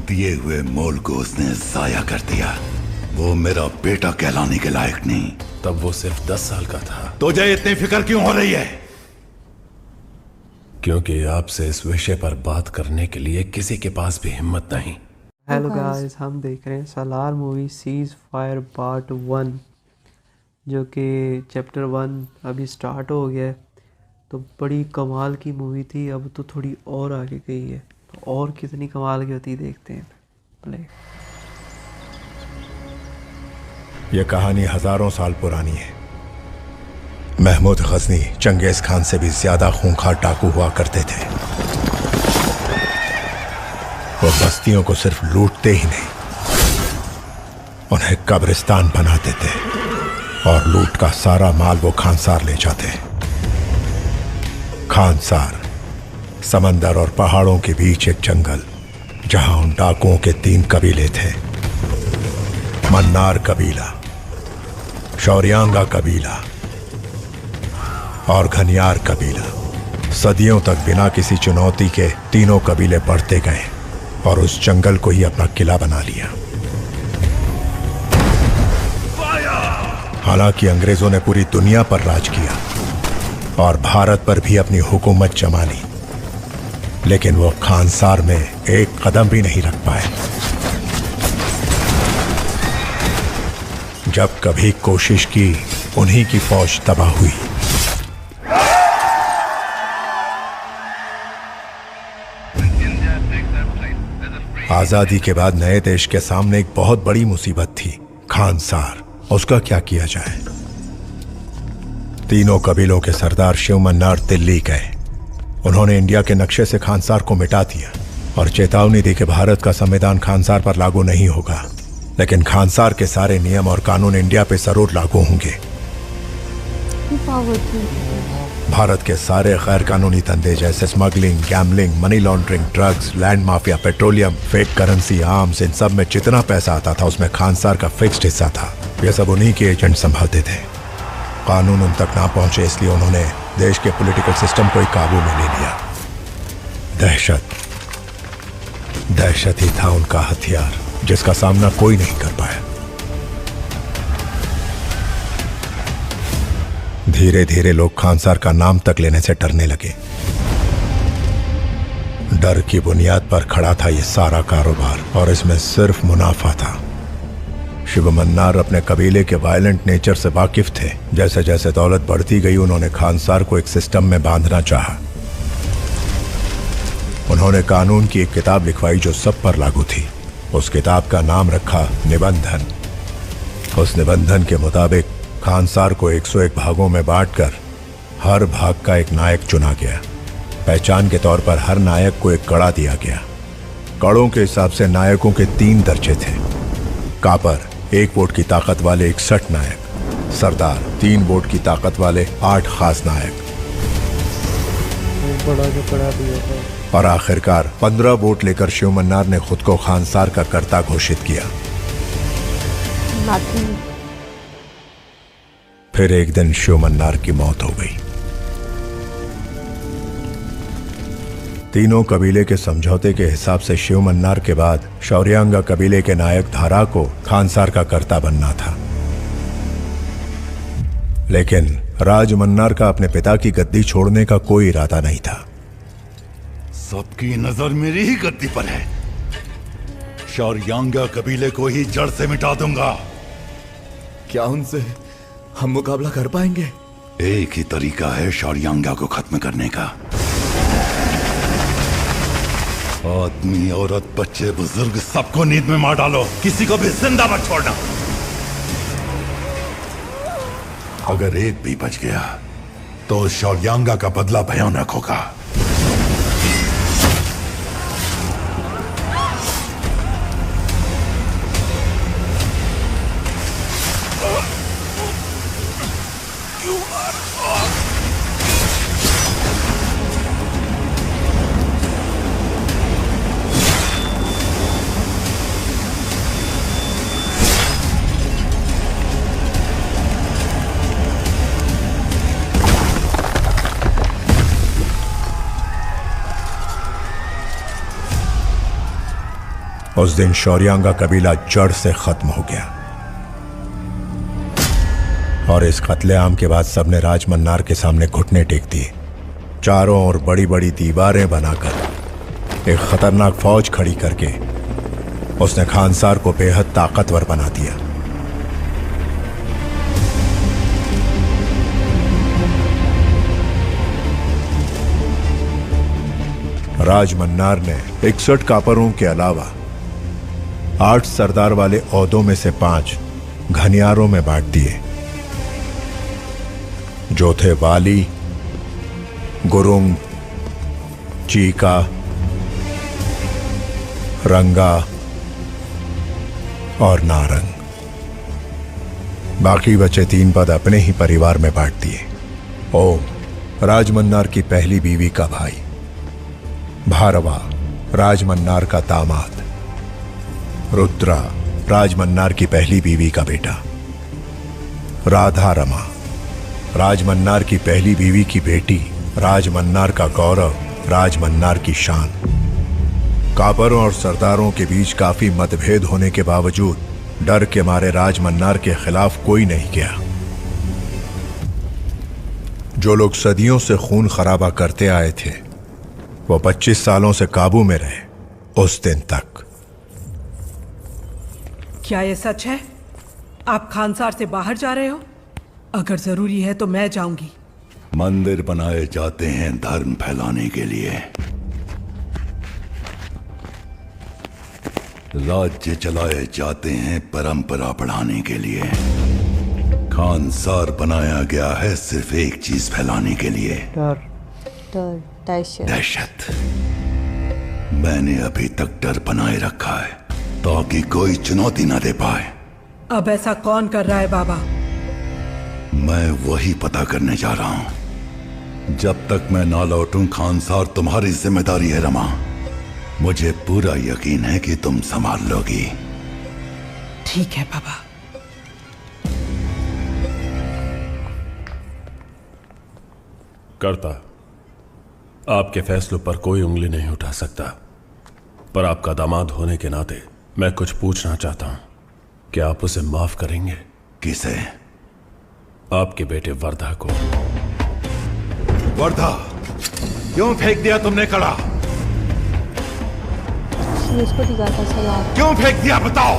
दिए हुए मोल को उसने जाया कर दिया। वो मेरा बेटा कहलाने के लायक नहीं। तब वो सिर्फ 10 साल का था। तुझे इतनी फिक्र क्यों हो रही है? क्योंकि आपसे इस विषय पर बात करने के लिए किसी के पास भी हिम्मत नहीं। हेलो गाइस, हम देख रहे हैं सालार मूवी सीज फायर पार्ट 1, जो कि चैप्टर 1 अभी स्टार्ट हो गया है। तो बड़ी कमाल की मूवी थी, अब तो थोड़ी और आगे गई है। तो और कितनी कमाल की होती देखते हैं। प्ले। यह कहानी हजारों साल पुरानी है। महमूद गजनी चंगेज खान से भी ज्यादा खूंखार डाकू हुआ करते थे। वो बस्तियों को सिर्फ लूटते ही नहीं, उन्हें कब्रिस्तान बनाते थे और लूट का सारा माल वो खानसार ले जाते। खानसार समंदर और पहाड़ों के बीच एक जंगल, जहां उन डाकुओं के 3 कबीले थे। मन्नार कबीला, शौर्यांगा कबीला और घनियार कबीला। सदियों तक बिना किसी चुनौती के तीनों कबीले बढ़ते गए और उस जंगल को ही अपना किला बना लिया। हालांकि अंग्रेजों ने पूरी दुनिया पर राज किया और भारत पर भी अपनी हुकूमत जमा ली, लेकिन वो खानसार में एक कदम भी नहीं रख पाए। जब कभी कोशिश की, उन्हीं की फौज तबाह हुई। आजादी के बाद नए देश के सामने एक बहुत बड़ी मुसीबत थी, खानसार। उसका क्या किया जाए? तीनों कबीलों के सरदार शिव मन्नार दिल्ली गए। उन्होंने इंडिया के नक्शे से खानसार को मिटा दिया और चेतावनी दी कि भारत का संविधान खानसार पर लागू नहीं होगा, लेकिन खानसार के सारे नियम और कानून इंडिया पे जरूर लागू होंगे। भारत के सारे गैर कानूनी धंधे जैसे smuggling, gambling, money laundering, drugs, land mafia, petroleum, fake currency, arms, इन सब में जितना पैसा आता था उसमें खानसार का फिक्स्ड हिस्सा था। ये सब उन्हीं के एजेंट संभालते थे। कानून उन तक ना पहुंचे, इसलिए उन्होंने देश के पॉलिटिकल सिस्टम को ही काबू में ले लिया। दहशत ही था उनका हथियार, जिसका सामना कोई नहीं कर पाया। धीरे धीरे लोग खानसार का नाम तक लेने से डरने लगे। डर की बुनियाद पर खड़ा था ये सारा कारोबार और इसमें सिर्फ मुनाफा था। शिव मन्नार अपने कबीले के वायलेंट नेचर से वाकिफ थे। जैसे जैसे दौलत बढ़ती गई, उन्होंने खानसार को एक सिस्टम में बांधना चाहा। उन्होंने कानून की एक किताब लिखवाई जो सब पर लागू थी। उस किताब का नाम रखा निबंधन। उस निबंधन के मुताबिक खानसार को 101 भागों में बांटकर हर भाग का एक नायक चुना गया। पहचान के तौर पर हर नायक को एक कड़ा दिया गया। कड़ों के हिसाब से नायकों के 3 दर्जे थे। कापर 1 वोट की ताकत वाले 61 नायक, सरदार 3 वोट की ताकत वाले 8 खास नायक, और आखिरकार 15 वोट लेकर शिव मन्नार ने खुद को खानसार का कर्ता घोषित किया। फिर एक दिन शिव मन्नार की मौत हो गई। तीनों कबीले के समझौते के हिसाब से शिव मन्नार के बाद शौर्यांगा कबीले के नायक धारा को खानसार का कर्ता बनना था, लेकिन राज मन्नार का अपने पिता की गद्दी छोड़ने का कोई इरादा नहीं था। सबकी नजर मेरी ही गद्दी पर है। शौर्यांगा कबीले को ही जड़ से मिटा दूंगा। क्या उनसे हम मुकाबला कर पाएंगे? एक ही तरीका है शौर्यांगा को खत्म करने का। आदमी, औरत, बच्चे, बुजुर्ग सबको नींद में मार डालो, किसी को भी जिंदा मत छोड़ना। अगर एक भी बच गया तो शौर्यांगा का बदला भयानक होगा। उस दिन शौर्यांगा कबीला जड़ से खत्म हो गया। और इस कत्लेआम के बाद सबने राजमन्नार के सामने घुटने टेक दिए। चारों ओर बड़ी बड़ी दीवारें बनाकर एक खतरनाक फौज खड़ी करके उसने खानसार को बेहद ताकतवर बना दिया। राजमन्नार ने 61 कापरों के अलावा 8 सरदार वाले ओहदों में से 5 घनियारों में बांट दिए, जो थे वाली, गुरुंग, चीका, रंगा और नारंग। बाकी बचे 3 पद अपने ही परिवार में बांट दिए। ओम, राजमन्नार की पहली बीवी का भाई, भारवा, राजमन्नार का दामाद, रुद्रा, राजमन्नार की पहली बीवी का बेटा, राधा रमा, राजमन्नार की पहली बीवी की बेटी, राजमन्नार का गौरव, राजमन्नार की शान। कापरों और सरदारों के बीच काफी मतभेद होने के बावजूद डर के मारे राजमन्नार के खिलाफ कोई नहीं गया। जो लोग सदियों से खून खराबा करते आए थे वो 25 सालों से काबू में रहे, उस दिन तक। क्या ये सच है? आप खानसार से बाहर जा रहे हो? अगर जरूरी है तो मैं जाऊंगी। मंदिर बनाए जाते हैं धर्म फैलाने के लिए, राज्य चलाए जाते हैं परंपरा बढ़ाने के लिए। खानसार बनाया गया है सिर्फ एक चीज फैलाने के लिए, डर। दहशत। मैंने अभी तक डर बनाए रखा है ताकि कोई चुनौती ना दे पाए। अब ऐसा कौन कर रहा है बाबा? मैं वही पता करने जा रहा हूं। जब तक मैं ना लौटूं खानसार तुम्हारी जिम्मेदारी है रमा। मुझे पूरा यकीन है कि तुम संभाल लोगी। ठीक है बाबा। करता, आपके फैसलों पर कोई उंगली नहीं उठा सकता, पर आपका दामाद होने के नाते मैं कुछ पूछना चाहता हूं। क्या आप उसे माफ करेंगे? किसे? आपके बेटे वर्धा को। वर्धा? क्यों फेंक दिया तुमने कड़ा? क्यों फेंक दिया बताओ?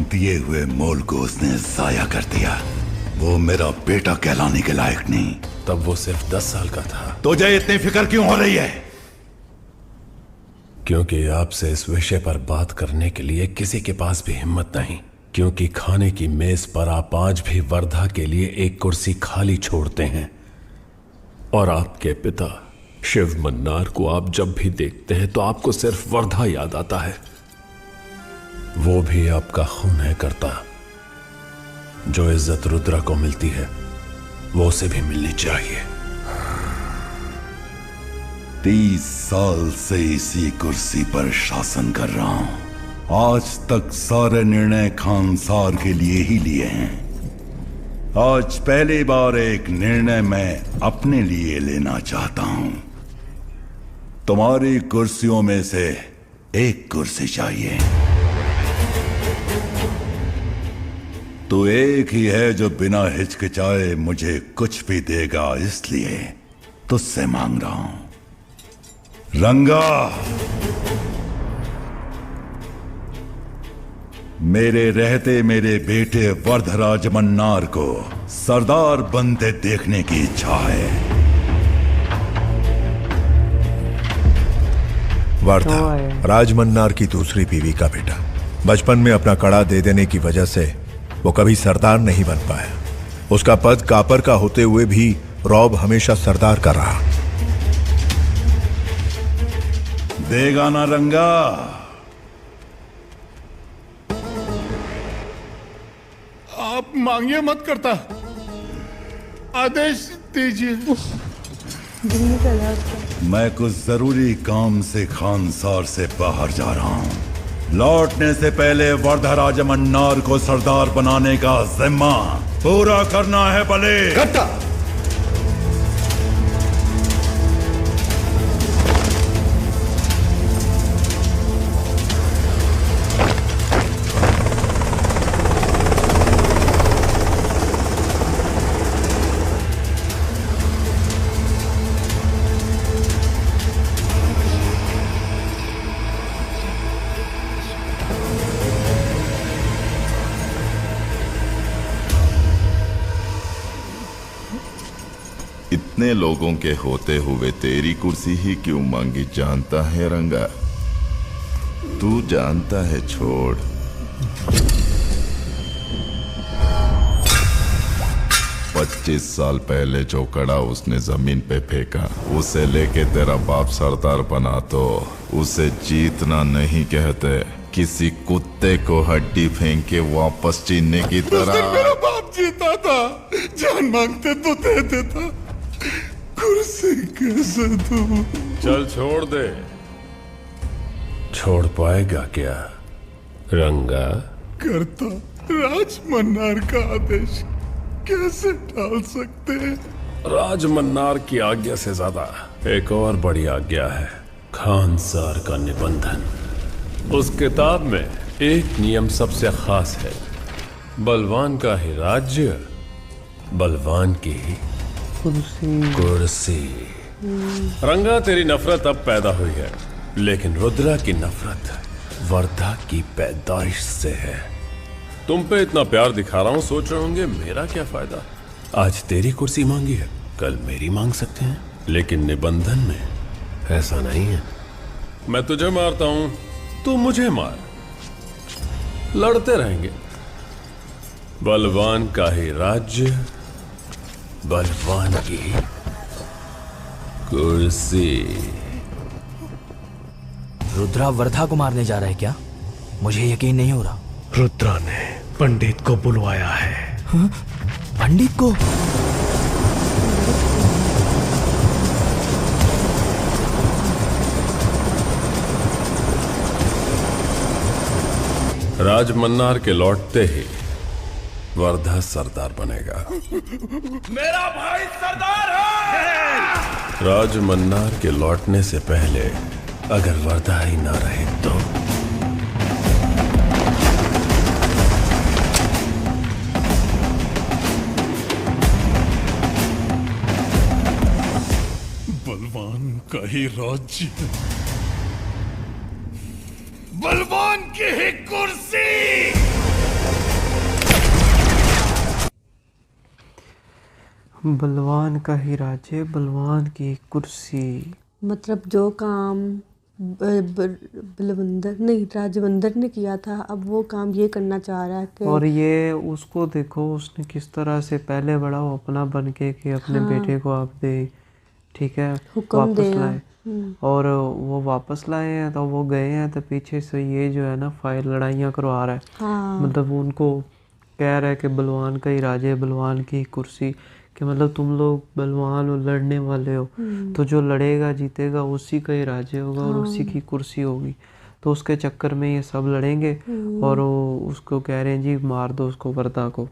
दिए हुए मोल को उसने जाया कर दिया। वो मेरा बेटा कहलाने के लायक नहीं। तब वो सिर्फ 10 साल का था। तुझे इतनी फिक्र क्यों हो रही है? क्योंकि आपसे इस विषय पर बात करने के लिए किसी के पास भी हिम्मत नहीं। क्योंकि खाने की मेज पर आप आज भी वर्धा के लिए एक कुर्सी खाली छोड़ते हैं, और आपके पिता शिव मन्नार को आप जब भी देखते हैं तो आपको सिर्फ वर्धा याद आता है। वो भी आपका खून है करता। जो इज्जत रुद्रा को मिलती है वो उसे भी मिलनी चाहिए। 30 साल से इसी कुर्सी पर शासन कर रहा हूं। आज तक सारे निर्णय खानसार के लिए ही लिए हैं। आज पहली बार एक निर्णय मैं अपने लिए लेना चाहता हूं। तुम्हारी कुर्सियों में से एक कुर्सी चाहिए। तो एक ही है जो बिना हिचकिचाए मुझे कुछ भी देगा, इसलिए तुझसे मांग रहा हूं। रंगा, मेरे रहते मेरे बेटे वर्धराज मन्नार को सरदार बनते देखने की इच्छा है। वर्धा राजमन्नार की दूसरी बीवी का बेटा। बचपन में अपना कड़ा दे देने की वजह से वो कभी सरदार नहीं बन पाया। उसका पद कापर का होते हुए भी रौब हमेशा सरदार का रहा। देगा ना रंगा? आप मांगिए मत करता, आदेश दीजिए। मैं कुछ जरूरी काम से खानसार से बाहर जा रहा हूं। लौटने से पहले वर्धराज मन्नार को सरदार बनाने का जिम्मा पूरा करना है बले। इतने लोगों के होते हुए तेरी कुर्सी ही क्यों मांगी जानता है रंगा? तू जानता है, छोड़। पच्चीस साल पहले जो कड़ा उसने जमीन पे फेंका, उसे लेके तेरा बाप सरदार बना तो उसे जीतना नहीं कहते, किसी कुत्ते को हड्डी फेंक के वापस छीनने की उस दिन तरह। मेरा बाप जीता था, जान मांगते तो दे देता, कुर्सी कैसे दूं? चल छोड़ दे। छोड़ पाएगा क्या रंगा? करता राज मन्नार का आदेश कैसे टाल सकते हैं? राज मन्नार की आज्ञा से ज्यादा एक और बड़ी आज्ञा है, खानसार का निबंधन। उस किताब में एक नियम सबसे खास है, बलवान का ही राज्य, बलवान की ही कुर्सी। रंगा, तेरी नफरत अब पैदा हुई है, लेकिन रुद्रा की नफरत वर्धा की पैदाइश से है। तुम पे इतना प्यार दिखा रहा हूं, सोच रहे होंगे मेरा क्या फायदा। आज तेरी कुर्सी मांगी है, कल मेरी मांग सकते हैं, लेकिन निबंधन में ऐसा नहीं है। मैं तुझे मारता हूं, तू मुझे मार, लड़ते रहेंगे। बलवान का ही राज्य, बलवान की कुर्सी। रुद्रा वर्धा को मारने जा रहा है क्या? मुझे यकीन नहीं हो रहा। रुद्रा ने पंडित को बुलवाया है। हाँ? पंडित को? राज मन्नार के लौटते ही वर्धा सरदार बनेगा। मेरा भाई सरदार है। राज मन्नार के लौटने से पहले अगर वर्धा ही ना रहे तो बलवान का ही राज्य, बलवान की ही कुर्सी। बलवान का ही राज्य, बलवान की कुर्सी। मतलब जो काम बलवंदर नहीं राजवंदर ने किया था, अब वो काम ये करना चाह रहा है कि और ये उसको देखो, उसने किस तरह से पहले बड़ा वो अपना बन के कि अपने बेटे को आप दे, ठीक है, वापस लाए। और वो वापस लाए हैं तो वो गए हैं तो पीछे से ये जो है ना फाइल लड़ाइयाँ करवा रहा है। हाँ। मतलब उनको कह रहा है कि बलवान का ही राज है, बलवान की कुर्सी, कि मतलब तुम लोग बलवान और लड़ने वाले हो, तो जो लड़ेगा जीतेगा उसी का ही राज्य होगा और उसी की कुर्सी होगी। तो उसके चक्कर में ये सब लड़ेंगे और वो उसको कह रहे हैं जी मार दो उसको, वर्धा को।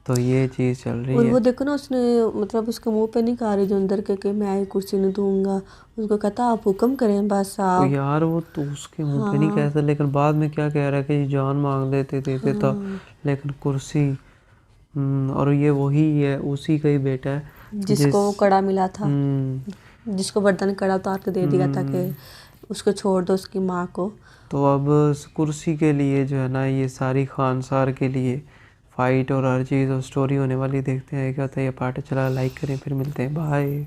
तो ये चीज़ चल रही और है। वो देखो ना, उसने मतलब उसके मुंह पे नहीं कहा रही जो अंदर के मैं ये कुर्सी नहीं दूंगा, उसको कहता आप हुक्म करें बस तो आप। यार वो तो उसके मुंह पे नहीं कहता, लेकिन बाद में क्या कह रहा है कि जान मांग लेते देते था, लेकिन कुर्सी। और ये वही है, उसी का ही बेटा है जिसको वो कड़ा मिला था, जिसको वर्धा ने कड़ा उतार के दे दिया था कि उसको छोड़ दो उसकी माँ को। तो अब कुर्सी के लिए जो है ना, ये सारी खानसार के लिए फाइट और हर चीज़ और स्टोरी होने वाली। देखते हैं क्या होता है। ये पार्ट चला, लाइक करें, फिर मिलते हैं, बाय।